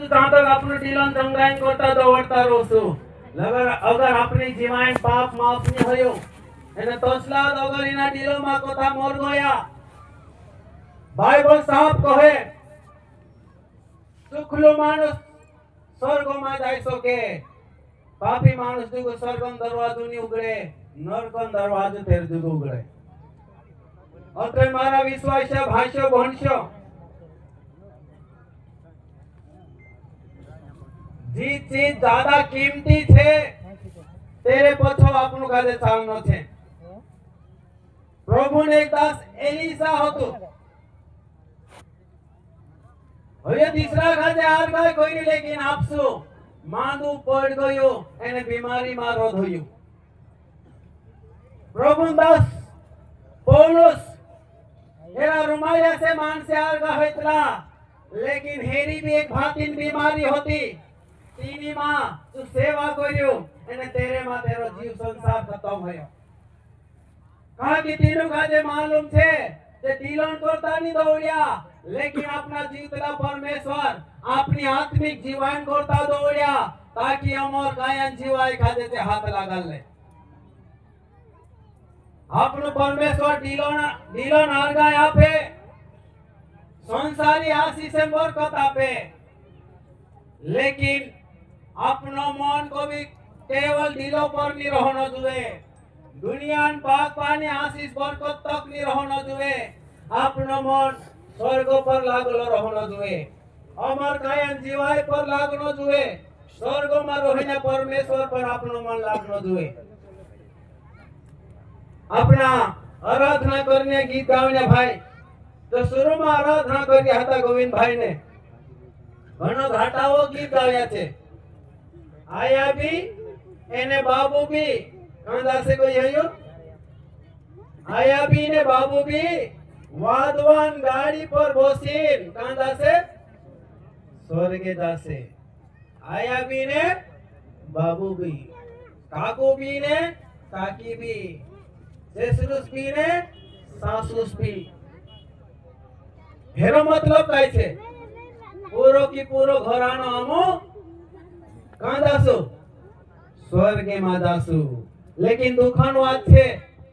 जहाँ तक अपने टीलन संग्राम करता दौड़ता रोसु अगर अपनी जीवान पाप माफ नहीं होयो એને તોસલાદ અગર એના ડીલોમાં કોથા મોર ગોયા બાઇબલ સાફ કહે સુખલો માણસ સ્વર્ગમાં જાય શકે પાપી માણસ જો સ્વર્ગનો દરવાજો ની ઉગડે નરકનો દરવાજો તેર જો ઉગડે અtre મારા વિશ્વાસ ભાષ્ય ભણશો जी चीज ज्यादा कीमती छे तेरे पछो आपनु काजे चालनो छे प्रभु ने एक दास एलिसा हतो હવે तीसरा काजे आर काय कोई नहीं लेकिन आपसो मांदू पड़ गयो एने बीमारी માં રોધ હોયું प्रभु दास पौलुस एरा रुमाया से मान से आर का होतला लेकिन हेरी भी एक भातिन बीमारी होती तीनी मां तू सेवा कर्यो અને तेरे मां तेरो जीव संसार खत्म होयो कहा कि तीनों काजे मालूम छे जे टीलन करता नहीं दौड़िया लेकिन अपना जीवतला परमेश्वर अपनी आत्मिक जीवन करता दौड़िया ताकि अमर गायन जीवाय खादे ते हाथ लागल ले अपनो परमेश्वर टीलन आरगाय आपे संसारी आशीष से बरकत आपे लेकिन अपनो मन को भी केवल दिलों पर नहीं रहना जुए दुनिया पाक पानी आशीष बरकत तक नहीं रहना जुए अपनो मन स्वर्ग पर लागलो रहना जुए अमर कायन जीवाय पर लागनो जुए स्वर्ग में रहिने परमेश्वर पर अपनो मन लागनो जुए अपना आराधना करने गीत गावने भाई तो शुरू में आराधना करके हता गोविंद भाई ने घणो घाटाओ गीत गाया छे आया भी एने बाबू भी कांदा से कोई हयो आया भी ने बाबू भी वादवान गाड़ी पर बसीन कांदा से स्वर्गे जासे आया भी ने बाबू भी काकू भी ने काकी भी सेसरुस भी ने सासुस भी हेरो मतलब काय छे पूरो की पूरो घरानो अमो कहां जासु स्वर्गे में जासु लेकिन दुखन बात छे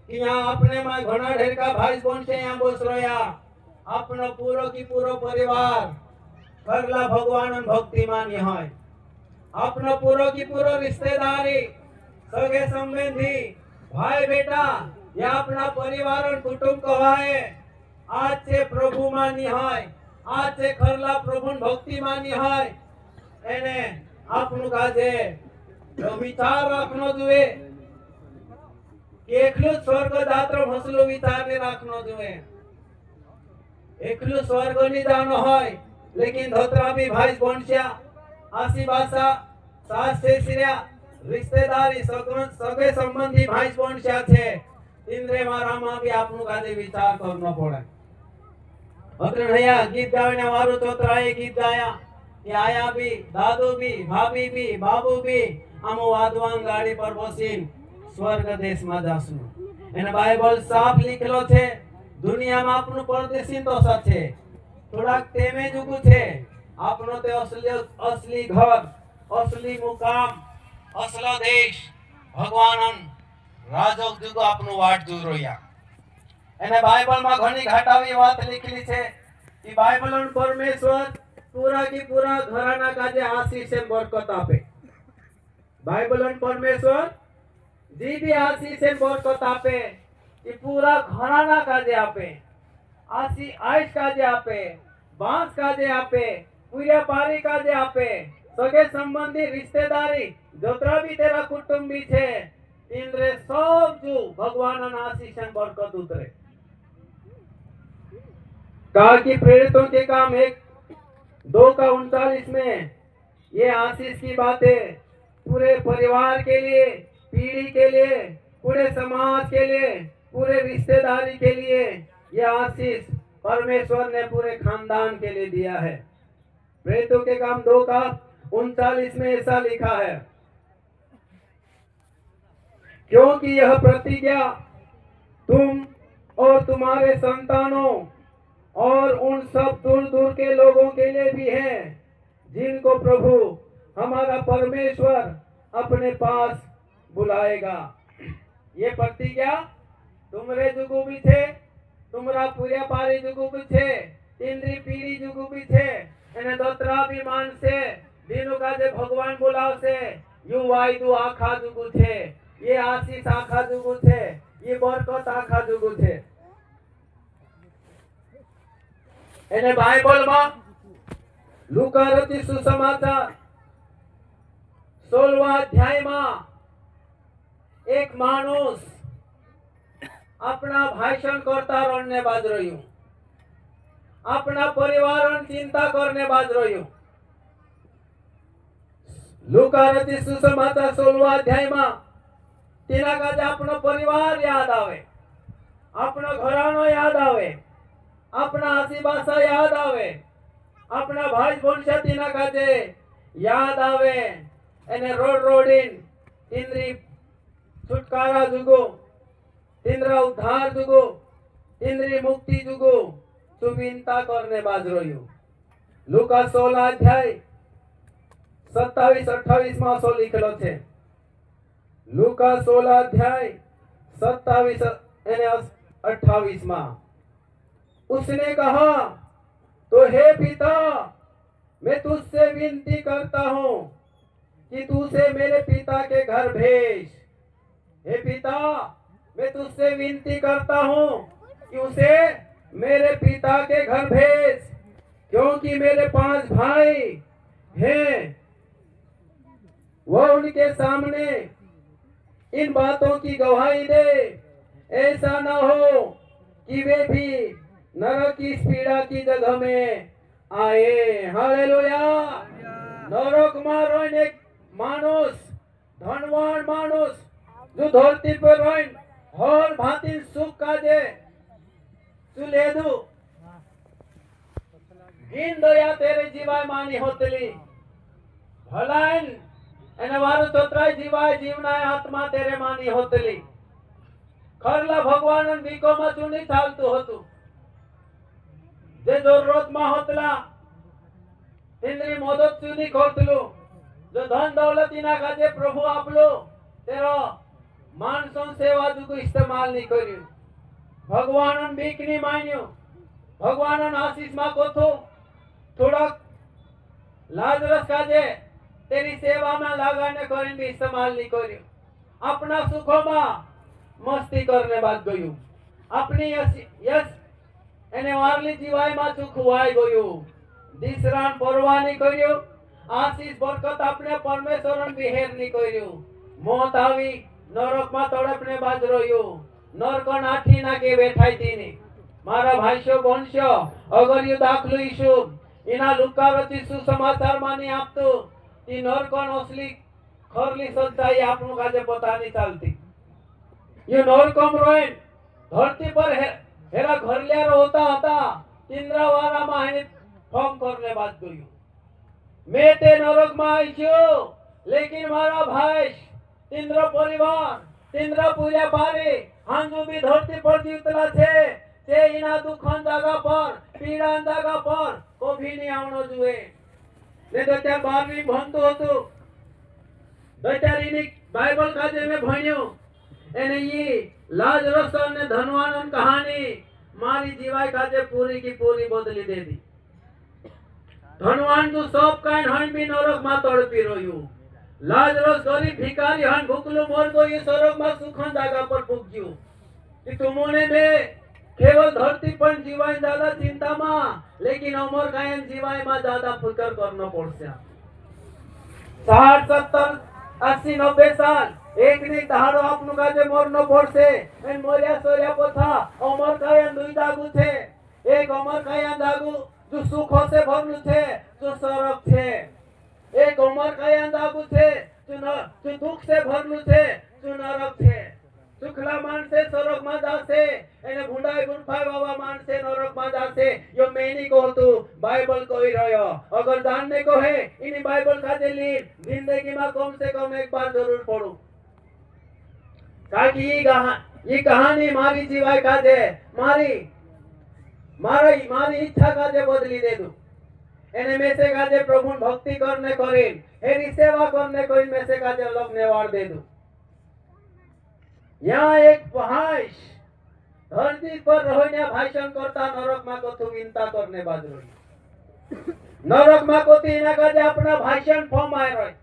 कि यहाँ अपने में घणा ढेर का भाई बन से यहाँ बस रहा अपनो पूरो की पूरो परिवार करला भगवान भक्ति मानी है अपनो पूरो की पूरो रिश्तेदारी सगे संबंधी भाई बेटा या अपना परिवार कुटुंब कहाए आज से प्रभु मानी है आज से खरला प्रभु भक्ति मानी है एने आपनु काजे विचार राखनो जुए एकलू स्वर्ग दात्र हसलो विचार ने राखनो जुए एकलू स्वर्ग नि जानो होय लेकिन धोत्रा भी भाई बनस्या आसी भाषा सास सेसिया रिश्तेदारी सगे संबंधी भाई बनस्या छे इंद्रे मारा में भी आपनु काजे विचार करनो पड़े अत्र नया गीत गावने वारो चोतराए गीत गाया कि आया भी दादू भी भाभी भी बाबू भी हम वादवान गाड़ी पर बसीन स्वर्ग देश में जासु एने बाइबल साफ लिखेलो छे दुनिया में आपनु परदेशी तो छे थोड़ा तेमे जुगु छे आपनो ते असली घर असली मुकाम असला देश भगवानन राजोग जुगु आपनु वाट जुरोया एने बाइबल में घणी घाटावी बात लिखली छे कि बाइबल परमेश्वर पूरा की पूरा घराना काजे आशीष से बरकत आपे बाइबल परमेश्वर जी भी आशीष से बरकत आपे कि पूरा घराना काजे आपे आशी आइस काजे आपे बांस काजे आपे पूरा पारी काजे आपे सगे संबंधी रिश्तेदारी जोतरा भी तेरा कुटुंबी छे इंद्रे सब जो भगवान आशीष से बरकत उतरे कहा कि प्रेरितों के काम 2:39 में ये आशीष की बातें पूरे परिवार के लिए पीढ़ी के लिए पूरे समाज के लिए पूरे रिश्तेदारी के लिए ये आशीष परमेश्वर ने पूरे खानदान के लिए दिया है प्रेरितों के काम 2:39 में ऐसा लिखा है क्योंकि यह प्रतिज्ञा तुम और तुम्हारे संतानों और उन सब दूर दूर के लोगों के लिए भी है जिनको प्रभु हमारा परमेश्वर अपने पास बुलाएगा। ये प्रतिज्ञा तुमरे जुगु भी छे, तुमरा पूरा पारी जुगु भी छे, तीनरी पीढ़ी जुगु भी छे, एने दत्राभिमान से दिनु का जे भगवान बुलावसे यू वायदु आखा जुगु छे, ये आशीष आखा जुगु छे, ये बरकत आखा जुगु छे। एने बाइबल में लूका रचित सुसमाचार 16 अध्याय में एक मानुस अपना भाषण करता रहने बाज रही, अपना परिवार चिंता करने बाज रही। लूका रचित सुसमाचार 16 अध्याय में तेना का अपनो परिवार याद आवे, अपना घरानो याद आवे, अपना आशीबासा याद आवे, अपना भाई बोलशा तेना का याद आवे। एने रोड रोडिन तिंद्री छुटकारा जुगो, तिंद्रा उद्धार जुगो, तिंद्री मुक्ति जुगो सुविनता करने बाज रह्यो। लूका 16 अध्याय 27-28 में सो लिखेलो छे। लूका 16 अध्याय 27 एने 28 में उसने कहा, तो हे पिता, मैं तुझसे विनती करता हूं कि तू उसे मेरे पिता के घर भेज। हे पिता, मैं तुझसे विनती करता हूं कि उसे मेरे पिता के घर भेज, क्योंकि मेरे 5 भाई हैं। वह उनके सामने इन बातों की गवाही दे, ऐसा न हो कि वे भी नरक की पीड़ा की जगह में आए। हालेलुया। नरक में रोइन एक मानुस, धनवान मानुस जो धरती पर रोइन हर भांति सुख काजे चुलेदु इन दया तेरे जीवाय मानी होतली भलाइन एने वारु तोत्राय जीवाय जीवनाय आत्मा तेरे मानी होतली। खरला भगवानन बीको में चुनी चालतु होतु, जे जरूरत में होतला इंद्री मदद चुनी करतलु, जो धन दौलत इना काजे प्रभु आपलो तेरो मानसों सेवा जुगु इस्तेमाल नहीं कर्यु। भगवानन बीक नहीं मान्यो, भगवानन आशीष मांगो तो थोड़ा लाजरस काजे तेरी सेवा में लगाने करीन भी इस्तेमाल नहीं कर्यु। अपना सुखों में मस्ती करने बाद गयु, अपनी यश एने वारली जीवाय में सुख हुआई गयु, दिसरान परवाह नहीं कर्यो, आशीष बरकत अपने परमेश्वरन बिहेर नहीं कर्यो। मौत आवी नरक में तड़पने बाज रह्यो, नरकन आठी ना के बैठाई तीनी। मारा भाईशो बहनशो, अगर यू दाखलो ईशु इना लूका रचित सुसमाचार मानी आपतो ती नरकन असली खरली सच्चाई आपनु काजे पता नहीं चलती। ये नरकम रोइन धरती पर हेरा घरलिया होता होता तिंद्रा वारा माहिनी फॉर्म करने बात गयो। मैं ते नरक में आई छो, लेकिन मारा भाई तिंद्रा परिवार तिंद्रा पूजा पारे हांजू भी धरती पर जीवतला छे, ते इना दुखन जगह पर पीड़ा जगह पर कभी नहीं आवनो जुए। ने तो त्या 12वीं भणतो हतो, बेचारीनी बाइबल काजे में भण्यो एने ये लाजरस ने धनवानन कहानी मारी जीवाय काजे पूरी की पूरी बदली दे दी। धनवान जो सब काइन हन भी नरक में तड़पी रह्यो, लाजरस गरीब भिखारी हन भूखलो मर गयो, ये नरक में सुखन जगह पर भूख्यो। कि तुमने दे केवल धरती पर जीवाय ज्यादा चिंता में, लेकिन अमर कायन जीवाय में ज्यादा फिकर करना पड़से। 60, 70, 80, 90 साल एक ने दहाड़ो आपनु काजे मरनो पड़से। एन मरिया सोरिया पछा अमर कायन दुई दागु छे, एक अमर कायन दागु जो सुखों से भरलू छे जो सरक छे, एक अमर कायन दागु छे जो दुख से भरलू छे जो नरक छे। सुखला मानसे सरक में जासे, एने भुंडाई गुंफाई बाबा मानसे नरक में जासे। यो मेनी कहतु बाइबल कही रह्यो। अगर जानने को है इनी बाइबल काजे ली जिंदगी में कम से कम एक बार जरूर पढ़ो, ताकि ये कहानी मारी जीवाय काजे मारी इच्छा काजे बदली दे दू। एने में से काजे प्रभु भक्ति करने करीन हेरी सेवा करने करीन में से काजे लोग नेवाड़ दे दो। यहाँ एक भाइस धरती पर रहोने भाषण करता नरक मा को तू विनता करने बाद रही नरक मा को तीना काजे अपना भाषण फॉर्म आए रही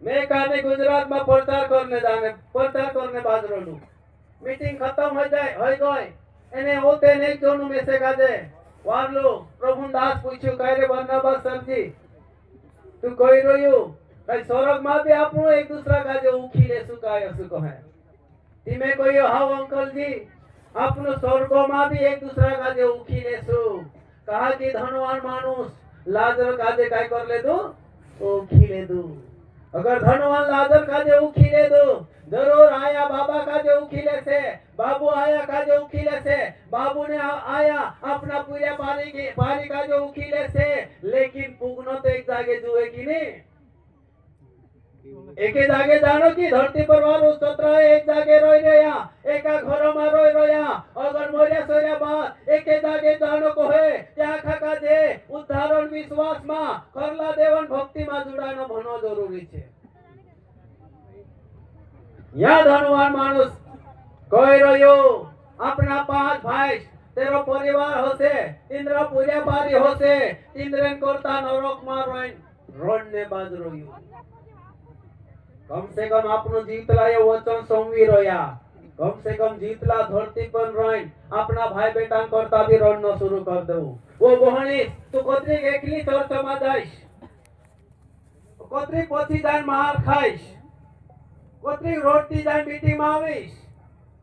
मैं काने गुजरात में प्रचार करने बाद रहूं मीटिंग खत्म हो गए एने होते नहीं जोनु में से काजे वारलो प्रभु दास पूछ्યું कई रे बरनबास सरजी तू कोई रोयो कई स्वर्ग में भी आपनो एक दूसरा काजे उखी ले सुकाय सुको है तिमे कोई हाउ अंकल जी आपनो स्वर्ग में भी एक दूसरा काजे उखी ले सु कहा कि धनवान मानुष लाजर काजे काय कर ले दो उखी ले दो अगर धनवान लाजर काजे उखी ले दो जरूर आया बाबा काजे उखीले से बाबू आया काजे उखीले से बाबू ने आया अपना पूरे पारी काजे उखीले से लेकिन पुगनो तो एक जागे जुए की नहीं एक ही जागे जानो की धरती पर वालो सत्रह एक जागे रोई रहा एका घरों में रोई रहा अगर मोरिया सोया बात एक ही जागे जानो को है क्या खाका जे उदाहरण विश्वास मा करला देवन भक्ति मा जुड़ानो भनो जरूरी छे। या धनवान मानुष कोई रोयो अपना 5 भाई तेरो परिवार होसे इंद्र पूरे पारी होसे इंद्रन करता नरक मा रोन ने बाज रोयो कम से कम आपनो जीतला ये वचन सोमवी रोया कम से कम जीतला धरती पर रोइन अपना भाई बेटा करता भी रोना शुरू कर दो वो बहनी तू कोतरी एकली चर्च में जाइस कोतरी पोथी जान मार खाइस कोतरी रोटी जान मीटिंग में आवीस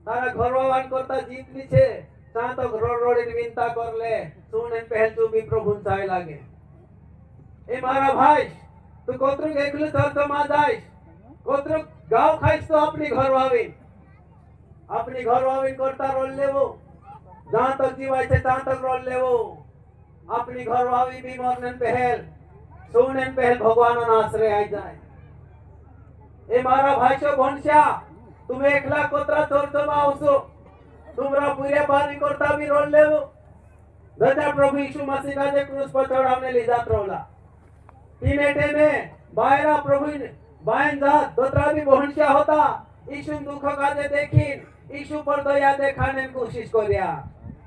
तारा घरवान करता जीतली छे ता तो रोड़ी विनता कर ले सुने पहल तू भी प्रभु चाय लागे ए मारा भाई तू कोतरी एकली चर्च में जाइस कोतरी गांव खाइस तो अपनी घरवाविन करता रोल लेवो जहां तक जीवाय छे तहां तक रोल लेवो अपनी घरवावी भी मरने पहल सुने पहल भगवान आश्रय आई जाए ए मारा भाईशो भणस्या तुम एकला कोतरा चोरचो में आवशो तुमरा पूरे पारी करता भी रोल लेवो गजा प्रभु यीशु मसीह का जे क्रूस पर चढ़ावने ले जात रोला तीने टेने बायरा प्रभु बायन जात दोतरा भी भणस्या होता यीशु दुख काजे देखिन यीशु पर दया देखाने की कोशिश करिया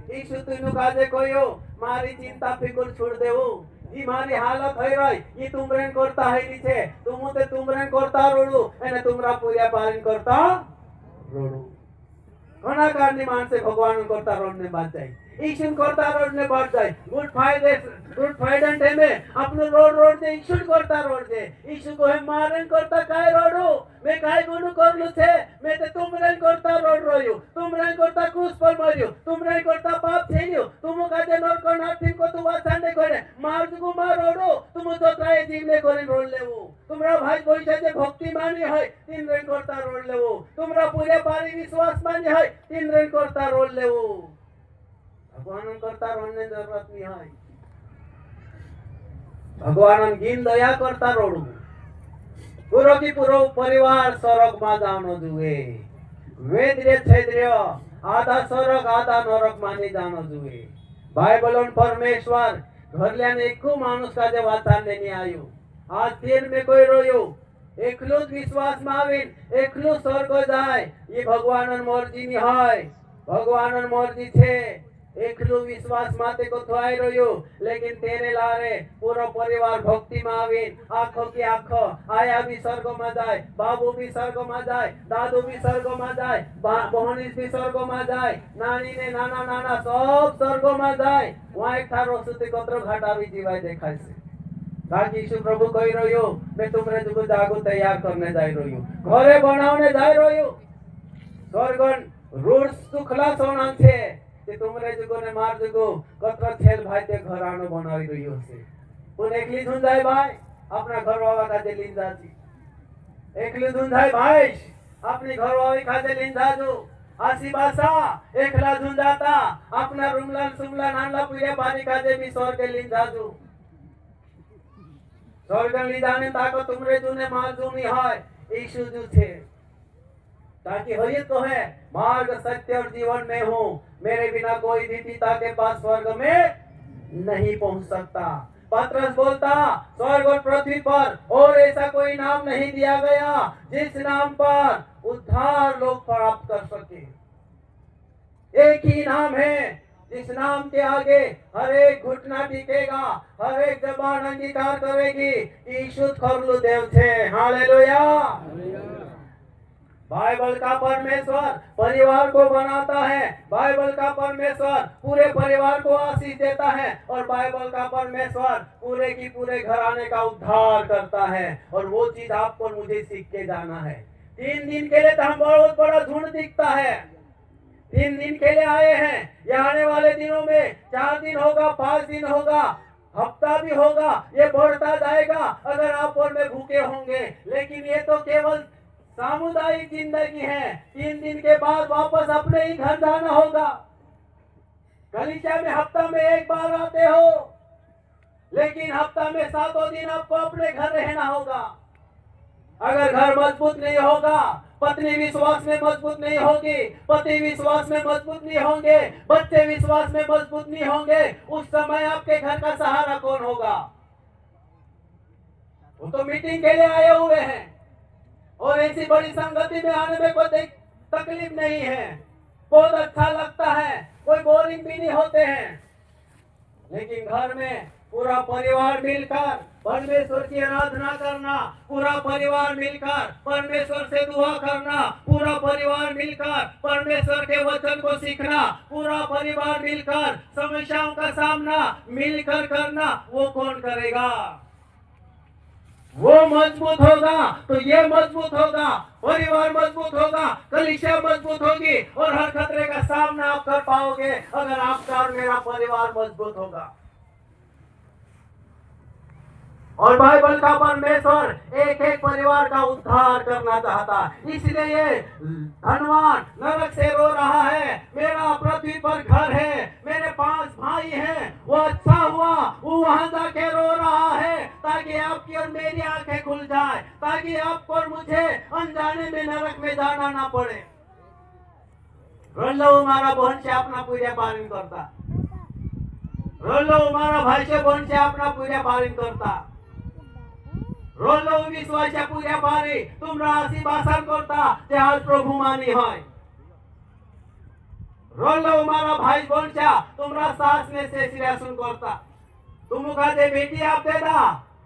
यीशु तुनु काजे कोयो मारी चिंता फिकुर छोड़ देवो ई मारी हालत है रही ये तुमरेन करता है नीचे तुमते तुमरेन करता रोडू एने तुमरा पूरा पालन करता रोडू घना कारनी मानसे भगवान करता रोडने बात जाए ईश्वर करता रोडने बात जाए गुड फ्राइडे में अपने रोड दे ईश्वर करता रोड दे ईश्वर को है मारन करता काय रोडू मैं काय गुनु करलु छे मैं ते तुमरेन करता रोड रोयो तुमरेन करता क्रूस पर मरियो तुमरेन करता पाप थेलियो तुम काजे नरक नाथिन को तू वाचांडे करे मार जुगु मार रोडो तुम तो त्राय जीवने करे रोड लेवो तुमरा भाई बोइछे जे भक्ति मानी है तीन रेन करता रोड लेवो तुमरा पूरे पारी विश्वास मानी है तीन रेन करता रोड लेवो भगवान करता रोडने जरूरत नहीं है भगवान गीन दया करता रोडू पूरो की पूरो परिवार स्वर्ग में जानो जुए वेद्रे छेद्रे आधा स्वर्ग आधा नरक मानी जानो जुए बाइबलन परमेश्वर घरल्याने एकू मानुस का जे वाचाने नहीं आयो आज तीन में कोई रोयो एकलो विश्वास में आवीन एकलो स्वर्ग जाए ये भगवान मर्जी नहीं है भगवान मर्जी छे एकलो विश्वास माते को थवाई रह्यो लेकिन तेरे लारे पूरा परिवार भक्ति में आवीन आंखों की आंखों आया भी स्वर्ग में जाए बाबू भी स्वर्ग में जाए दादू भी स्वर्ग में जाए बहनी भी स्वर्ग में जाए नानी ने नाना नाना सब स्वर्ग में जाए वहां एक थारो सुती कतरो घाटा भी जीवाय देखाय से ताकि यीशु प्रभु कही रह्यो मैं तुमरे जुगु जागु तैयार करने जाई रह्यो घरे बनावने जाई रह्यो स्वर्गन रूट्स सुखला सोना छे ते तुमरे जुगो ने मार जुगो कतरा छेल भाई ते घर आनो बनावी रह्यो छे उन एकली धुन जाय भाई अपना घर वाला का जे लीन जाती एकली धुन जाय भाई अपनी घर वाली का जे लीन जाजो आसी भाषा एकला धुन जाता अपना रुमला सुमला नानला पूरे पानी का जे भी स्वर्ग के लीन जाजो स्वर्ग ली जाने ताको तुमरे जुने मार जुनी है यीशु जू छे ताकि हो ये तो है मार्ग सत्य और जीवन में हूँ मेरे बिना कोई भी पिता के पास स्वर्ग में नहीं पहुंच सकता पतरस बोलता, स्वर्ग और पृथ्वी पर और ऐसा कोई नाम नहीं दिया गया जिस नाम पर उद्धार लोग प्राप्त कर सके। एक ही नाम है जिस नाम के आगे हर एक घुटना टिकेगा, हर एक जबान अंगीकार करेगी कि यीशु खरलू देव छे। हालेलुया। बाइबल का परमेश्वर परिवार को बनाता है, बाइबल का परमेश्वर पूरे परिवार को आशीष देता है, और बाइबल का परमेश्वर पूरे की पूरे घराने का उद्धार करता है। और वो चीज आपको और मुझे सीख के जाना है। 3 दिन के लिए तो हम बहुत बड़ा झुंड दिखता है, 3 दिन के लिए आए हैं। ये आने वाले दिनों में 4 दिन होगा, 5 दिन होगा, हफ्ता भी होगा, ये बढ़ता जाएगा अगर आप और मैं भूखे होंगे। लेकिन ये तो केवल सामुदायिक जिंदगी है। 3 दिन के बाद वापस अपने ही घर जाना होगा। कलीसिया में हफ्ता में 1 बार आते हो, लेकिन हफ्ता में 7 दिन आपको अपने घर रहना होगा। अगर घर मजबूत नहीं होगा, पत्नी विश्वास में मजबूत नहीं होगी, पति विश्वास में मजबूत नहीं होंगे, बच्चे विश्वास में मजबूत नहीं होंगे, उस समय आपके घर का सहारा कौन होगा? वो तो मीटिंग के लिए आए हुए हैं, और ऐसी बड़ी संगति में आने में कोई तकलीफ नहीं है, बहुत अच्छा लगता है, कोई बोरिंग भी नहीं होते हैं। लेकिन घर में पूरा परिवार मिलकर परमेश्वर की आराधना करना, पूरा परिवार मिलकर परमेश्वर से दुआ करना, पूरा परिवार मिलकर परमेश्वर के वचन को सीखना, पूरा परिवार मिलकर समस्याओं का सामना मिलकर करना, वो कौन करेगा? वो मजबूत होगा तो ये मजबूत होगा, परिवार मजबूत होगा, कलीसिया मजबूत होगी, और हर खतरे का सामना आप कर पाओगे अगर आपका और मेरा परिवार मजबूत होगा। और बाइबल का परमेश्वर एक एक परिवार का उद्धार करना चाहता है। इसलिए ये धनवान नरक से रो रहा है, मेरा पृथ्वी पर घर है, मेरे 5 भाई हैं, वो अच्छा हुआ वो वहां जाके रो रहा है, ताकि आपकी और मेरी आंखें खुल जाए, ताकि आपको और मुझे अनजाने में नरक में जाना ना पड़े। रोलो मारा बहन से अपना पूजा पालन करता, रोलो मारा भाई से बहन से अपना पूजा पालन करता, रोलो विश्वास पूजा पारी तुमरा आशीर्वाद करता जे आज प्रभु मानी है। रोलो मारा भाई बोलचा तुमरा सास ने से सिरासन करता, तुम का जे बेटी आप देदा,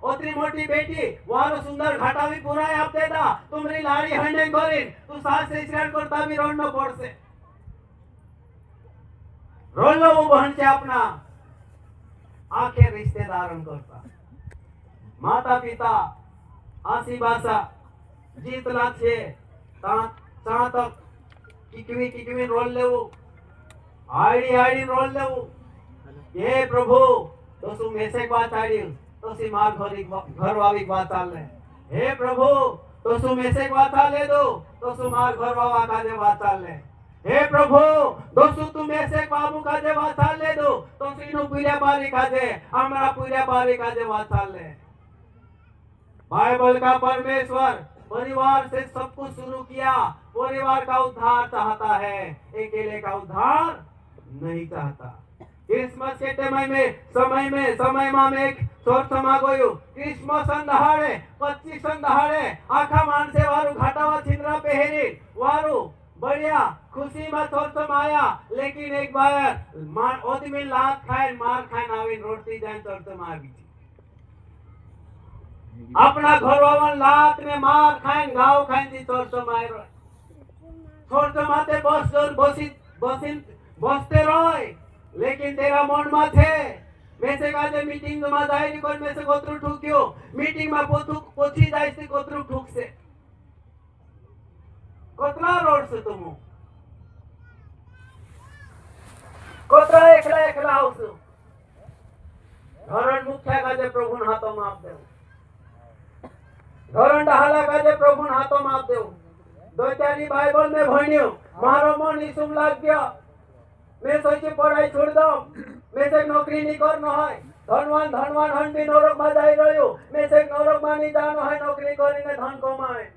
ओतरी मोटी बेटी वारो सुंदर घाटा भी पूरा आप देदा, तुमरी लाड़ी हंडे करीन तू सास से सिरान करता भी रोनो पड़से। रोलो बहन से अपना आखे रिश्तेदारों करता, माता पिता आशीबासा जीतला छे ता तक किकवी रोल लेवो, आईडी रोल लेवो। ये प्रभु तो सु मेसेक बात आड़ी तो सी मार घर वाली बात चाल ले, हे प्रभु तो सु मेसेक बात ले दो तो सु मार घर वाला का जे बात चाल ले, हे प्रभु दोस्तों तुम ऐसे बाबू का जे बात ले दो तो सीनो पूजा पारी का जे हमरा पूजा पारी का जे बात ले। बाइबल का परमेश्वर परिवार से सब कुछ शुरू किया, परिवार का उद्धार चाहता है, अकेले का उद्धार नहीं चाहता। क्रिसमस के समय में एक सोर समा गयो, क्रिसमस अंधारे 25 अंधारे आखा मानसे वारू घाटावा छिंद्रा पहरी वारू बढ़िया खुशी में सोर समाया। लेकिन एक बार ओदी में लात खाए मार खाए नावी रोटी जाए सोर समागी, अपना घर वाला लात में मार खाए घाव खाए दी सोर समाए रो, सोर समाते बसते रोए। लेकिन तेरा मन में थे मेसे काजे मीटिंग में जाए नहीं कोई मेसे कोतरू ठुक्यो, मीटिंग में पोछी जाए से कोतरू ठुक से कोतरा रोड से तुम कोतरा एकला हाउस धरण मुख्य काजे प्रभु हाथों में आप देव, धरण डहाला काजे प्रभु हाथों में आप देव। दो चारी बाइबल में भण्यो मारो मन ईसुम लाग गया, मैं सोचे पढ़ाई छोड़ दो, मैं से नौकरी नहीं करना है, धनवान हन भी नरक में जाई रह्यो, मैं से नरक में नहीं जानो है नौकरी करीने धन कमाए,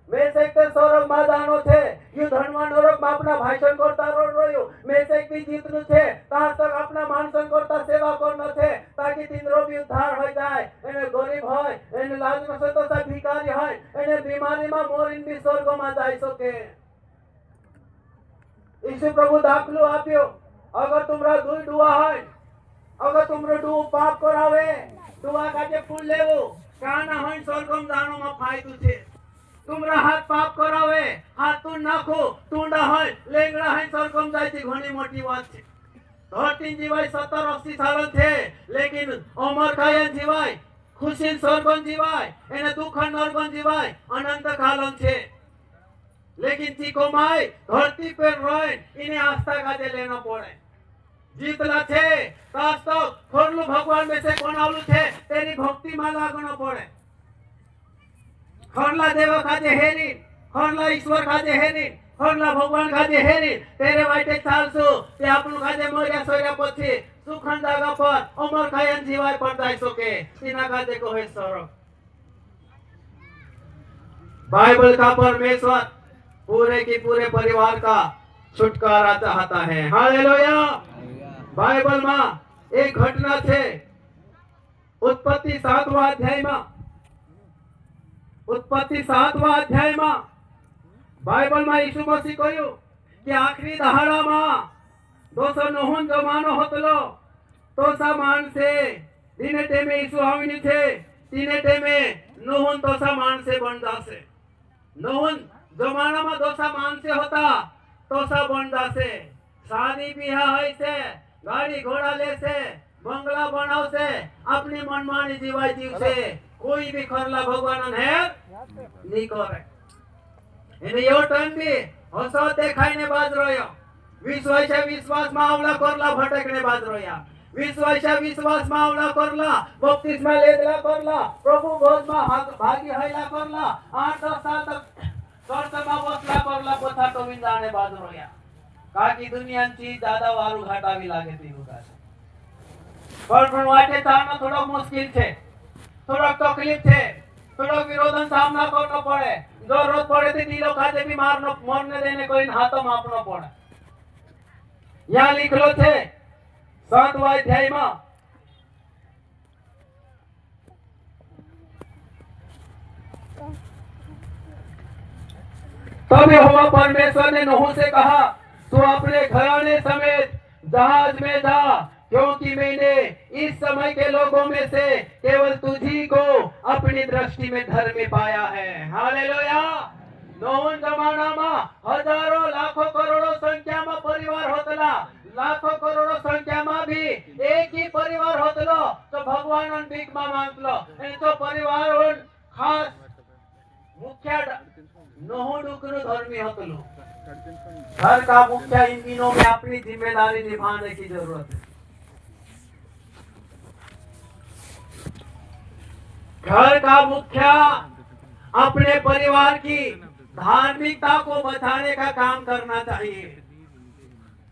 मैं से स्वर्ग में जानो छे યુદ્ધમાં નરકમાં આપણા ભાષણ કરતા રહ્યો મેસેક બી જીતનું છે તાર તક આપણા માણસન કરતા સેવા કરનો છે તાકી તીનરો બી ઉદ્ધાર હોય જાય એને ગરીબ હોય એને લાજમાં સતોષા ભિખારી હોય એને બીમારીમાં મોરીન બી સ્વર્ગમાં જાય શકે ઈસુ પ્રભુ દાખલો આપ્યો अगर तुमरा दुई डुआ है अगर तुमरो डुओ पाप करावे डुआ काजे फूल लेवो काना हन स्वर्गम जानो में फायदो छे तुमरा हाथ पाप करावे हाथ तू नाखो टूंडा है लेंगड़ा है स्वर्गम जायती घणी मोटी बात छे धरती जीवाय 70-80 साल छे लेकिन अमर कायन जीवाय खुशी स्वर्गम जीवाय एने दुख नरकम जीवाय अनंत कालम छे लेकिन चीको माय धरती पर रहे इन्हें आस्था काजे लेना पड़े जीतला छे तो खोरलू भगवान में से कौन आवलू छे तेरी भक्ति में लागनो पड़े खोरला देव काजे हेरी खोरला ईश्वर काजे हेरी खोरला भगवान काजे हेरी तेरे वाटे चालसु ते आपनु काजे मर्या सोर्या पछी सुखन जागा पर अमर कायन जीवाय पर जाय सके तिना काजे को है स्वर्ग बाइबल का परमेश्वर पूरे की पूरे परिवार का छुटकारा चाहता है हालेलुया बाइबल में एक घटना छे उत्पत्ति 7वां अध्याय में उत्पत्ति 7वां अध्याय में बाइबल में यीशु मसीह कहयो कि आखरी दहाड़ा में 209 जमानो होतलो तो सा मानसे दिने टेमे यीशु आविनी छे तीने टेमे नोहन तो सा मानसे बन जासे नोहन जमाना में दोसा मानसे होता तो सा बन जासे शादी ब्याह है से गाड़ी घोड़ा ले से बंगला बनाव से अपनी मनमानी जीवाय जीव से कोई भी खरला भगवान है नहीं करे एने यो टाइम भी हसो देखाई ने बाज रोयो विश्वास में आवला करला भटकने बाज रोया विश्वास में आवला करला बपतिस्मा लेदला करला प्रभु भोज में भागी हैला करला 8-10 साल तक चर्चमा बसला करला पोथा टोमिन जाने बाज रोया काकी दुनियांची दादा वारू घाटावी लागे ती होता पण वाटे चालना थोड़ा मुश्किल छे थोड़ा तकलीफ छे थोड़ा विरोधन सामना करनो पड़े जरूरत पड़े तो नी लोग काजे भी मारनो मरने देने कोई हाथों मापनो पड़े यहाँ लिखलो छे 7वां अध्याय में तब यहोवा परमेश्वर ने नूह से कहा तू अपने घराने समेत जहाज में जा क्योंकि मैंने इस समय के लोगों में से केवल तुझी को अपनी दृष्टि में धर्मी पाया है हालेलुया नूह जमाना में हजारों लाखों करोड़ों संख्या में परिवार होतला लाखों करोड़ों संख्या में भी एक ही परिवार होतलो तो भगवान भीख में मांगलो तो परिवार खास मुख्य नूह डुकरू धर्मी होतलो घर का मुखिया इन दिनों में अपनी जिम्मेदारी निभाने की जरूरत है घर का मुखिया अपने परिवार की धार्मिकता को बचाने का काम करना चाहिए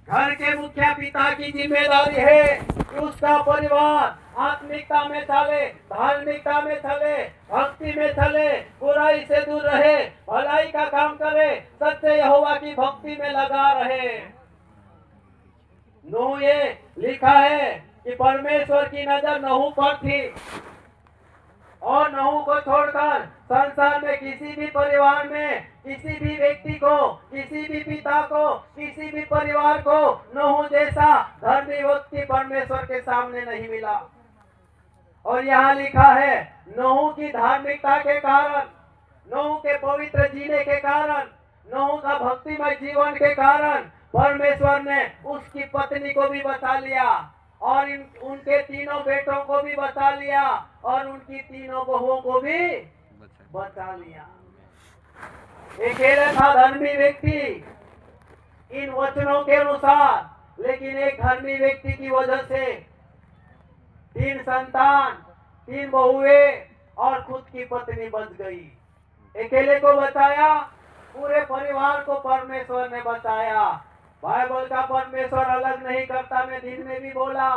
घर के मुखिया पिता की जिम्मेदारी है कि उसका परिवार आत्मिकता में चले धार्मिकता में चले भक्ति में चले बुराई से दूर रहे भलाई का काम करे सच्चे यहोवा की भक्ति में लगा रहे नूह ये लिखा है कि परमेश्वर की नजर नूह पर थी और नूह को छोड़कर संसार में किसी भी परिवार में किसी भी व्यक्ति को किसी भी पिता को किसी भी परिवार को नूह जैसा धर्मी व्यक्ति परमेश्वर के सामने नहीं मिला और यहाँ लिखा है नूह की धार्मिकता के कारण नूह के पवित्र जीने के कारण नूह का भक्तिमय जीवन के कारण परमेश्वर ने उसकी पत्नी को भी बचा लिया और उनके तीनों बेटों को भी बचा लिया और उनकी तीनों बहुओं को भी बचा लिया अकेले था धर्मी व्यक्ति इन वचनों के अनुसार लेकिन एक धर्मी व्यक्ति की वजह से 3 संतान 3 बहुएं और खुद की पत्नी बच गई अकेले को बचाया पूरे परिवार को परमेश्वर ने बचाया बाइबल का परमेश्वर अलग नहीं करता मैं दिन में भी बोला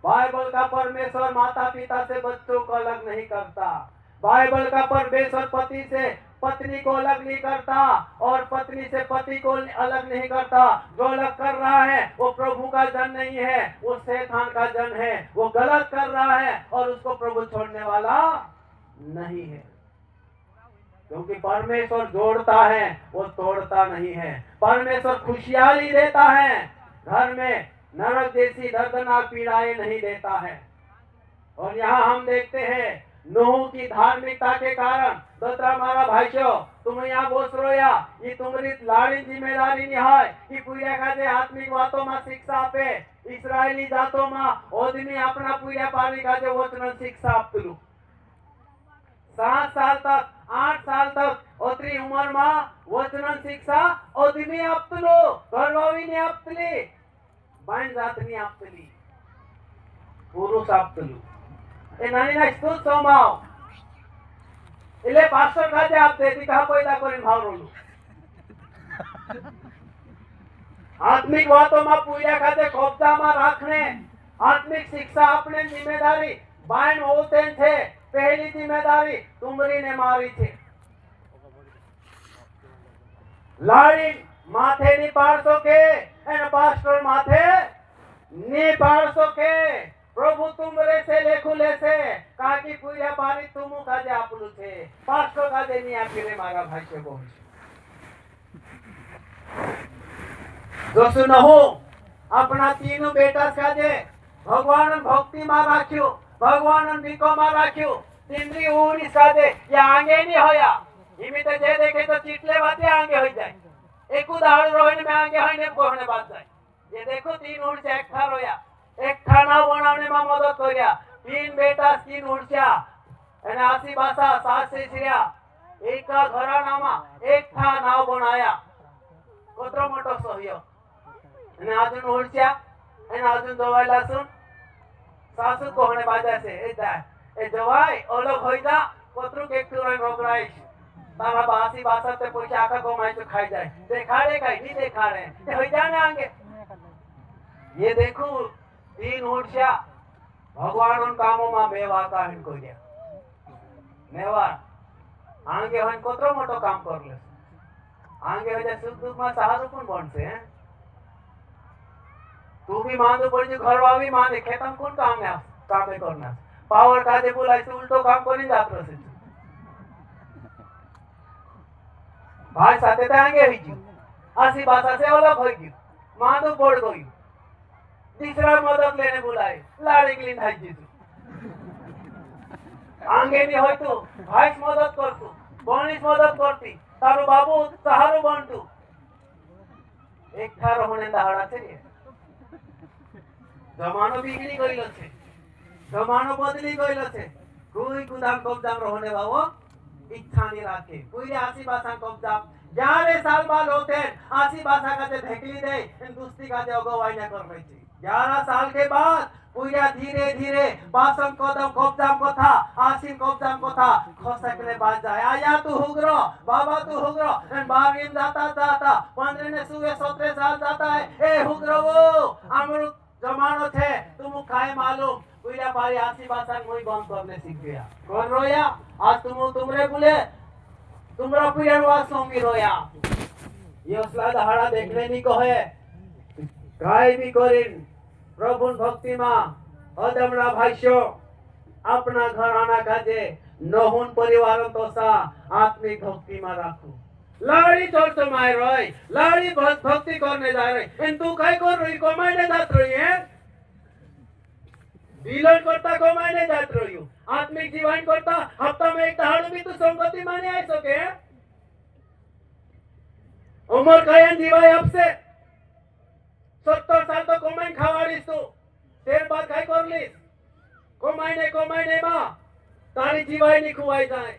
बाइबल का परमेश्वर माता पिता से बच्चों को अलग नहीं करता बाइबल का परमेश्वर पति से पत्नी को अलग नहीं करता और पत्नी से पति को अलग नहीं करता। जो अलग कर रहा है वो प्रभु का जन नहीं है, वो शैतान का जन है। वो गलत कर रहा है और उसको प्रभु छोड़ने वाला नहीं है, क्योंकि परमेश्वर जोड़ता है, वो तोड़ता नहीं है। परमेश्वर खुशहाली देता है, घर में नरक जैसी दर्दनाक पीड़ाएं नहीं देता है। और यहाँ हम देखते हैं नूह की धार्मिकता के कारण दोतरा मारा भाईशो तुम यहाँ बोस रोया ये तुम्हारी लाड़ी जिम्मेदारी नहीं है कि पूरा का जे आत्मिक बातों में शिक्षा आपे इस्राएली जातों में आदमी अपना पूरा पानी का जे वचन शिक्षा आपतलू 7 साल तक 8 साल तक ओतरी उम्र में वचन शिक्षा आदमी आपतलू घरवावी ने आपतली बाइन जातनी आपतली पुरुष आपतलू ए नानी ना स्कूल सोमाओ इले पास्टर काजे आप देती कहा पैदा करीन भाव रोलू आत्मिक बातों में पूजा काजे कब्जा में रखने आत्मिक शिक्षा अपने जिम्मेदारी बाइन होते थे। पहली जिम्मेदारी तुमरी ने मारी थी लाड़ी माथे नहीं पाड़ सके एन पास्टर माथे नहीं पाड़ सके प्रभु तुमरे से लेखुले से काकी पूजा पानी तुमु काजे आपलू थे पास्टर काजे नहीं आखिरे मारा भाई से बोल जो सुनहो अपना तीनों बेटा काजे भगवान भक्ति में राख्यो भगवान बिको में राख्यो तिंद्री उड़ी काजे ये आगे नहीं होया इमी तो जे देखे तो चिटले बातें आगे हो जाए एक उदाहरण रोहिणी में आगे होने कोहने बात जाए ये देखो 3 उड़ से एक था रोया एक खाना बनाने में मदद करिया 3 बेटा 3 उड़चा एने आसी भाषा सास से सिरिया एक का घराना में एक था नाव बनाया कोतरो मोटो सहयोग एने अजून उड़चा एने अजून दवाईला सुन सासू कोहने बाजा से ए जवाई अलग होई जा कोतरो के तुरन रोगराइश तारा बासी भाषा ते पैसा आका कमाई तो खाई जाए देखा रे कहीं नहीं देखा रहे होई जाने आगे ये देखो 3 उड़चा भगवान उन कामों में मेवा का इनको दिया मेवा आगे हन कोतरो मोटो काम कर ले आगे हो जाए सुख दुख में सहारो कौन बन से हैं तू भी मान दो पड़ी घर भी मान दे खेतम कौन काम है काम करना पावर का दे बोला ऐसे उल्टो काम को नहीं जात रहे भाई साथे ते आगे हुई जी आसी भाषा से अलग हो गई मान दो पड़ गई तीसरा मदद लेने बुलाए लाड़ी के लिए भाई जी आगे नहीं हो तू भाई मदद कर तू बनिस मदद करती तारो बाबू सहारो बन तू एक था रहने दहाड़ा से जमानो बिगड़ी गइल छे जमानो बदली गइल छे कोई गुदाम कब्जाम रहने बाबू इच्छा नहीं रखे कोई आसी भाषा कब्जाम 11 साल बाद होते आसी भाषा का जे ढेकली दे दोस्ती का जे अगवाई ना कर रही थी 11 साल के बाद पूरा धीरे धीरे बासन कदम कब्जाम को था आसिम कब्जाम को था खसकने बाद जाए आया तू हुग्रो बाबा तू हुग्रो 12 जाता जाता 15 ने सुबह 17 साल जाता है ए हुग्रो वो अमृत जमानो थे तुम खाए मालूम पूरा पारी आसी बासन मुई बंद करने सीख गया कौन रोया आज तुमरे बोले तुमरा पूरा वासों में रोया ये उसला दहाड़ा देखने नहीं को है काय भी करिन प्रभु भक्ति में अदमरा भाईशो अपना घर आना काजे नहुन परिवार तो सा आत्मिक भक्ति में रखो लाड़ी चोर तो मार रही लाड़ी भक्ति करने जा रही इन तू काय कर रही कमाने जात रही है बिलन करता कमाने जात रही हो आत्मिक जीवन करता हफ्ता में एक दहाड़ू भी तू संगति माने आ सके उम्र कयन जीवाय आपसे 70 साल तो कमाई खावाड़ीस तू तेर बाद काय करलीस कमाई मां तारी जीवाई नहीं खुवाई जाए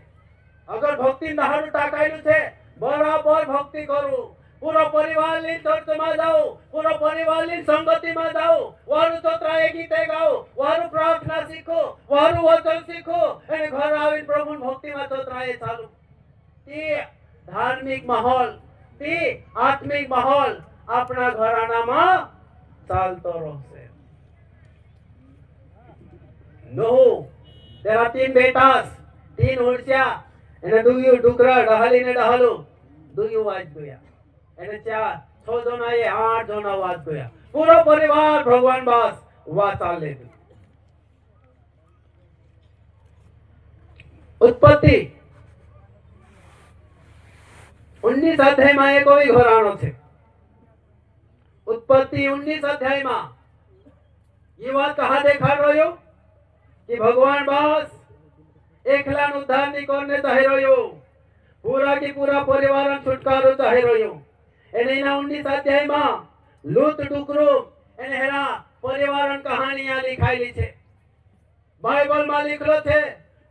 अगर भक्ति दहाड़ू टाकायलू छे बराबर भक्ति करू पूरा परिवार ली चर्च में जाओ पूरा परिवार ली संगति में जाओ वारु चोत्राए गीते गाओ वारु प्रार्थना सीखो वारु वचन सीखो एने घर आवीन प्रभु भक्ति में चोत्राए चालू ती धार्मिक माहौल ती आत्मिक माहौल अपना घराना में चालतो रहसे नूह तेरा 3 बेटास तीन उड़स्या एने दुगयु डुकरा डहाली ने डहालो दुगयु वाज गया एने चार छो जना ये 8 जना वाज गया पूरा परिवार भगवान बास वा चाले उत्पत्ति 19 अध्याय में एक कोई घराणो छे उत्पत्ति 19 अध्याय में ये बात कहा देखा रह्यो कि भगवान बास एकला उद्धार नहीं करने चाहे रह्यो पूरा की पूरा परिवार छुटकारो चाहे रह्यो एने ना 19 अध्याय में लूत टुकरो एने हेरा परिवार कहानियां लिखायली छे बाइबल में लिखलो छे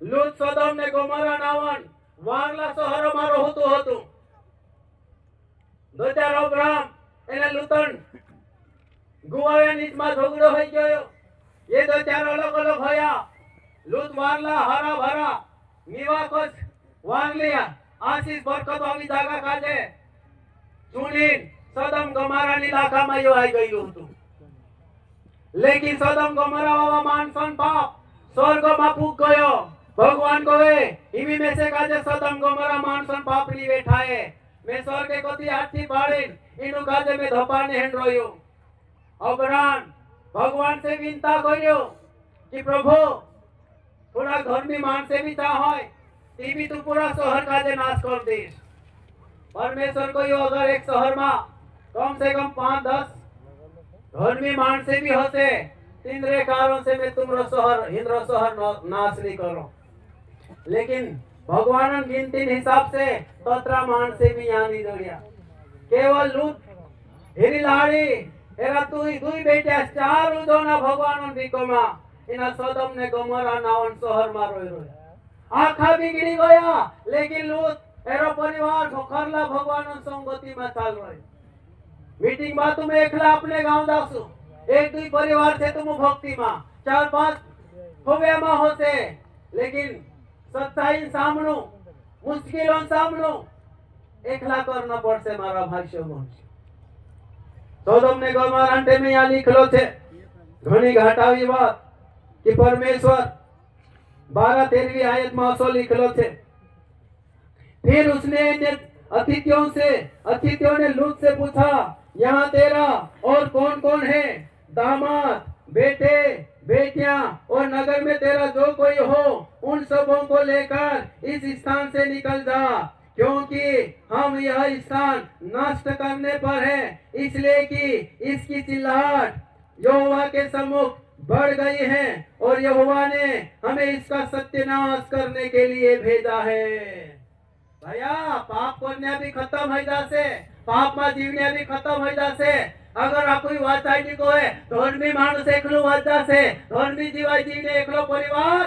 लूत सदोम ने गोमरा नावन वारला शहरो में रहतो हतो दो चार अब्राहम एने लूतन गुवाया नीच में झगड़ो हो गयो ये दो चार अलग अलग होया लूत वारला हरा भरा मीवा कुछ वांगलिया आशीष बरकत वाली जगह काजे सुनीन सदम गमारा इलाका में यो आई गयो हतो लेकिन सदम गमारा वाला मानसन पाप स्वर्ग में पुग गयो भगवान कोवे इमी में से काजे सदम गमारा मानसन पाप नी बैठाए मैं स्वर्ग के कोती हाथी पाड़ीन इनु काजे में धपाने हेन रोयो अब्राहम भगवान से विनता करियो कि प्रभु थोड़ा घर में मान से भी चाहे टीवी तो पूरा शहर काजे नाश कर देस परमेश्वर को यो अगर एक शहर में कम से कम 5-10 धर्मी मान से भी होते तीनरे कारण से मैं तुमरो शहर हिंद्रो शहर नाश नहीं करो लेकिन भगवान गिनती हिसाब से 17 मान से भी यहाँ नहीं जोड़िया केवल लूट हिरी लाड़ी एरा दुई बेटा 4 उदोना भगवान बिकोमा इना सदम ने गोमरा नावन शहर में रोय आखा बिगड़ी गया लेकिन लूत एरो परिवार भोखरला भगवान संगति में चाल रहे मीटिंग में तुम एकला अपने गांव दासु 1-2 परिवार से तुम भक्ति में 4-5 होवे में होते लेकिन सच्चाई सामनो मुश्किलों सामनो एकला करना पड़से मारा भाष्य मनुष्य सदम ने गोमरा में यहाँ लिखलो छे घणी घाटावी बात कि परमेश्वर 12-13वीं आयत में असो लिखलो छे फिर उसने अतिथियों ने लूत से पूछा यहाँ तेरा और कौन कौन है दामाद बेटे बेटियां और नगर में तेरा जो कोई हो उन सबों को लेकर इस स्थान से निकल जा क्योंकि हम यह स्थान नष्ट करने पर है इसलिए कि इसकी चिल्लाहट यहोवा के सम्मुख बढ़ गई है और यहोवा ने हमें इसका सत्यानाश करने के लिए भेजा है भैया पाप करने भी खत्म हो जासे पाप में जीवने भी खत्म हो जासे अगर आप कोई वाचाई को है धर्मी मानुस एकलो वाचा से धर्मी जीवाई जीवने एकलो परिवार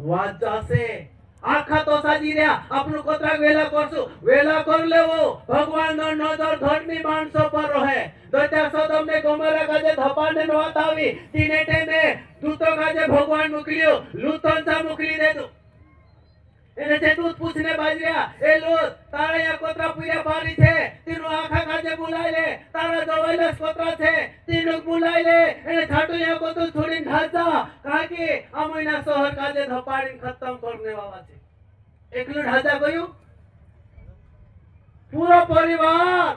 वाचा से आखा तो साजी रे आपनु कोतरा वेला करसु वेला कर लेवो भगवान नो नजर धर्मी मानसो पर रहे दोता सदम ने गोमरा काजे धपाने नोत आवी तीने टेमे दूतो काजे भगवान मोकलियो लूतन सा मोकली दे दो એને જેતું પૂછને બાજ્યા એ લોત તારા યા કોતરા પૂયા પારી છે તીનો આખા કાજે બોલાય લે તારા દવાઈલા કોતરા છે તીનો બોલાય લે એને છાટુ યા કોતો છોડીને ઢાજા કાકે આ મહિના શહેર કાજે ધપાડીને ખતમ કરને વાળા છે એકલું ઢાજા ગયું પૂરો પરિવાર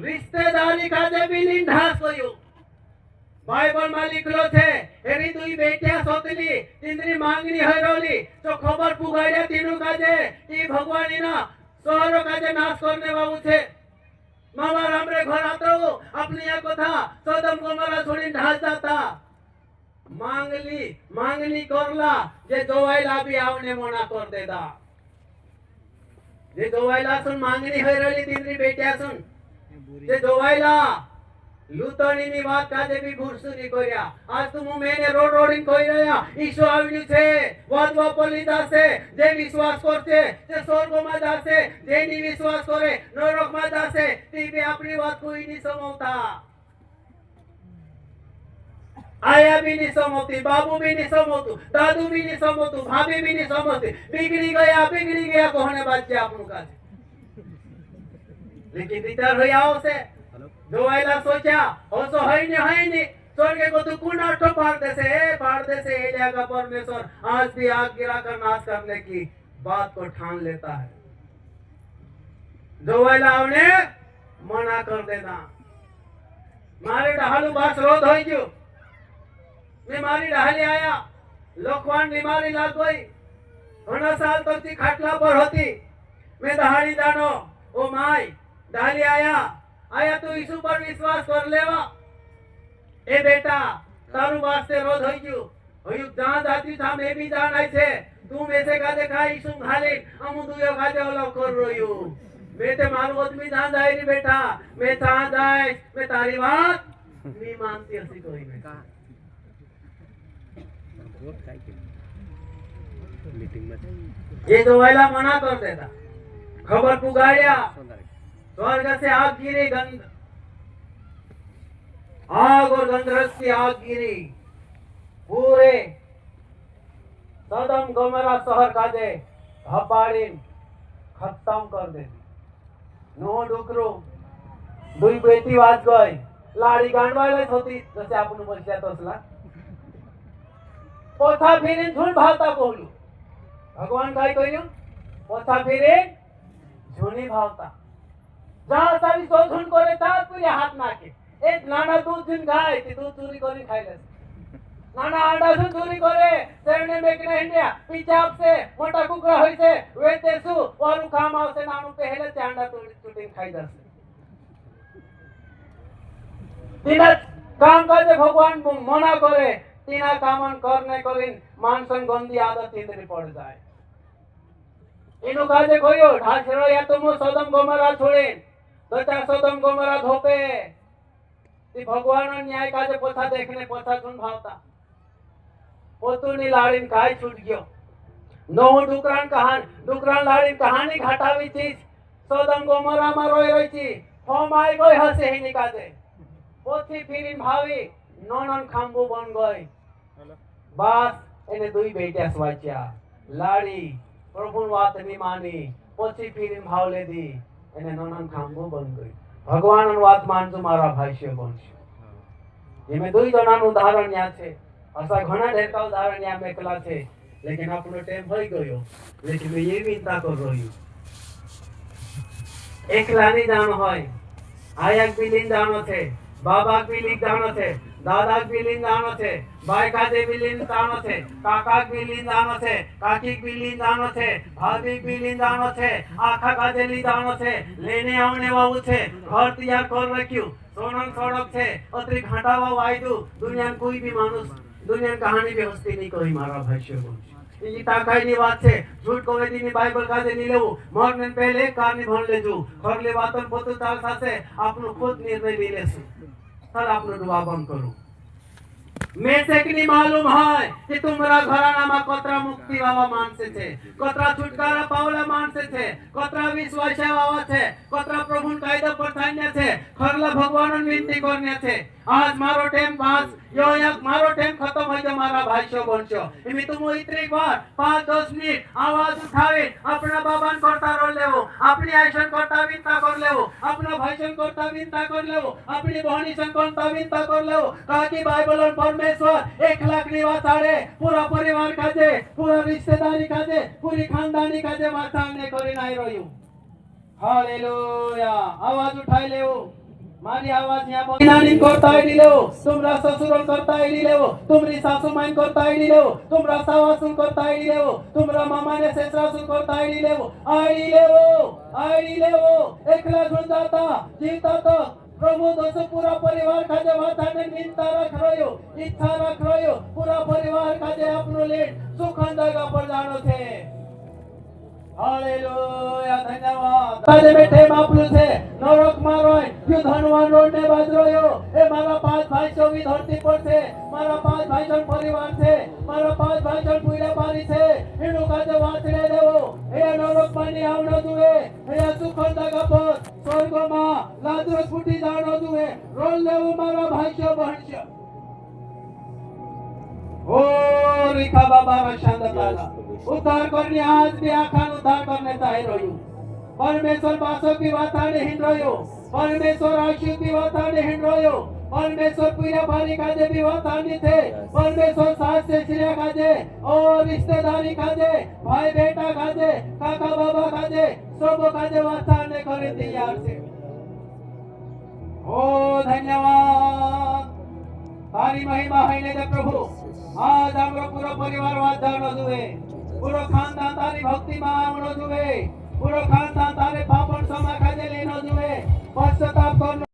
रिश्तेदारी काजे बिलीन ढास गयो बाइबल में लिखलो छे एनी दुई बेटिया सोतली तिंदरी मांगनी हरोली तो खबर पुगाड़्या तीनु काजे कि भगवान इना शहरो काजे नाश करने वाळू छे मामा रामरे घर आतो अपनी या कथा सदम गमरा छोड़ी ढास जाता मांगली करला जे जोवायला भी आवने मना कर देदा जे जोवायला सुन मांगनी हरोली तिंदरी बेटिया सुन जे जोवायला लूतनी ની વાત કાજે બી ભૂરસુ ની કર્યા આજ તો હું મેને રોડિંગ કહી રહ્યા ઈશો આવ્યું છે વાદવા પલી જાશે જે વિશ્વાસ કરશે તે સ્વર્ગમાં જાશે જે ની વિશ્વાસ કરે નરકમાં જાશે તે બી આપણી વાત કોઈ ની સમજતા आया भी नहीं समझती बाबू भी नहीं समझतु दादू भी नहीं समझतु भाभी भी नहीं समझती बिगड़ी गया कहने बात છે આપણું કાજે लेकिन विचार हो आओ से जोवायला सोचा ओसो है नहीं स्वर्ग को तो कुना तो पार दे से ये जगह परमेश्वर आज भी आग गिरा कर नाश करने की बात को ठान लेता है। जो वेला आवने मना कर देना। मारी डहालू बास रोध हो गयो। मैं मारी डहाली आया, लोकवान बीमारी लाग गई। घणा साल तक थी खाटला पर होती। मैं दहाड़ी जानो, ओ माय डहाली आया तू यीशु पर विश्वास कर लेवा। ए बेटा तारू वास्ते रोध हो गयो। होयु जहां जाती था मैं भी जान आई छे। तू में से कादे खा यीशु खाले अमु दुयो कादे ओला कर रोयो। मैं ते मारू आदमी जहां जाए री बेटा, मैं जहां जाए मैं तारी बात नहीं मानती हसी कोई में का मीटिंग में ये जो वाला मना कर देता। खबर पुगाया, स्वर्ग से आग गिरी, आग और गंधरस की आग गिरी। पूरे सदम गोमरा शहर का दे हपाड़ीन खत्म कर दे। नो डुकरो दुई बेटी वाज गई। लाड़ी गांडवायलाच होती जसे आपण बोलल्या तसला। पोथा फिरीन झुंड भावता बोलू। भगवान काय कहू? पोथा फिरीन झुनी भावता। जहां सारी सो झुंड करे ता तुझे हात नाके। एक नाना दूध दिन गाय ती दूध चोरी करी खायले। नाना आंडा से चोरी करे सेवने मेकने इंडिया पीछे आपसे मोटा कुकड़ा होई छे वेतेसु वालू काम आवसे नानु पहले से आंडा चुटीन खाई जसे। तीना काम करे भगवान मना करे, तीना कामन करने करिन मानसन गंदी आदत इंद्री पड़ जाए। इनु काजे कोयो ढासरो या तुम सदम गोमरा छोड़ेन दचा सदम गोमरा धोपे। ती भगवान न्याय काजे पोथा देखने पोथा सुन भावता। पोतुनी लाड़ीन काय छूट गयो। नो डुकरान लाड़ीन कहानी घटावी चीज सदम गोमरा में रोई रही थी। फॉर्म आई गई हसे ही निकाले। पोथी फिरीन भावी नोनन खांबू बन गई। बस एने दुई बेटिया स्वाच्या। लाड़ी प्रभु बात नहीं मानी, पोथी फिरीन भाव ले दी, एने नोनन खांबू बन गई। भगवान बात मानजो मारा भाष्य बनशो। ये में दुई जनान उदाहरण या छे। असा घणा ढेर का उदाहरण या मेकला छे। लेकिन आपनो टाइम होई गयो। लेकिन मैं ये विनता कर रही एकला नहीं जानो होय। आयाक बिलिन जानो छे, बाबा बिलिन जानो छे, दादा बिलिन जानो छे, भाई काजे बिलिन जानो छे, काका बिलिन जानो छे, काकी बिलिन जानो छे, भाभी बिलिन जानो छे, आखा काजे ली जानो छे, लेने आवने वाळू छे, घर तैयार कर रख्यु, सोनन सड़क छे, अत्री घाटावा वायदू, दुनिया कोई भी मानुस दुनिया कहानी भी हस्ती नहीं कोई मारा भाष्य बोल। ई ताकाईनी बात छे। झूठ कोवेदीनी बाइबल काजे नहीं लेवू। मरने पहले कारनी भण लेजू। खरले वातन पोतु चाल साथे आपनो खुद निर्णय ले लेसु। चल आपनो दुआ बंद करू। मैं से कि मालूम है कि तुम्हारा घराना में कतरा मुक्ति वावा मानसे छे, कतरा छुटकारा पावला मानसे छे, कतरा विश्वास वावा छे, कतरा प्रभु कायदा परथान्या छे, खरला भगवान विनती करन्या छे। आज मारो टाइम पास यो एक मारो टाइम खत्म हो जा मारा भाष्य बनशो। इमी तुम इतनी बार 5-10 मिनिट आवाज उठावे अपना बाबान करता रो लेवो, अपनी आयशन करता विनता कर लेवो, अपना भाषण करता विनता कर लेवो, अपनी बहनी संकलता विनता कर लेवो। ताकि बाइबल और परमेश्वर 1 लाख निवासाड़े पूरा परिवार काजे, पूरा रिश्तेदारी काजे, पूरी खानदानी काजे वाताने करी नाई रह्यु। हालेलुया। आवाज उठाई लेवो। मारी आवाज यहाँ बोल नानी करता आईडी लेवो, तुमरा ससुर करता आईडी लेवो, तुमरी सासू माइन करता आईडी लेवो, तुमरा सावासुन करता आईडी लेवो, तुमरा मामा ने ससुरासुन करता आईडी लेवो, आईडी लेवो। एकला झुंड जाता जीता तो प्रभु दोस्तों पूरा परिवार काजे वाताने मिनता रख रह्यो, इच्छा रख रह्यो, पूरा परिवार काजे अपनो लेट सुखन जगह पर जानो छे। हालेलुया। धन्यवाद। काजे बैठे मापलू छे नरक मारोय क्यों धनवान रोडने बाज रह्यो। ए मारा 5 भाई चौवी धरती पर छे, मारा 5 भाई जन परिवार छे, मारा 5 भाई जन पूरा पारी छे। एनु काजे वाचले देवो। ए नरक पानी आवनो दुए, ए सुखन जगह पर स्वर्गमा लाजरस फूटी जानो दुए। रोल लेवो मारा भाष्य भण्य। ओ रिका बाबा रशांदताला उद्धार करने आज भी आखान उद्धार करने चाहे रह्यो। परमेश्वर बासो की वाताने हिंड रह्यो, परमेश्वर आशु की वाताने हिंड रह्यो। परमेश्वर पूरा भारी काजे विवाह तानी थे परमेश्वर सास से श्रेया काजे और रिश्तेदारी काजे भाई बेटा काजे काका बाबा काजे सब काजे वाताने करे तैयार छे ओ धन्यवाद तारी महिमा है दे प्रभु आज हमरो पूरा परिवार वाचानो जुए पूरो खानदान तारी भक्ति में आवनो जुए पूरो खानदान तारे पापन क्षमा काजे लेनो जुए पश्चाताप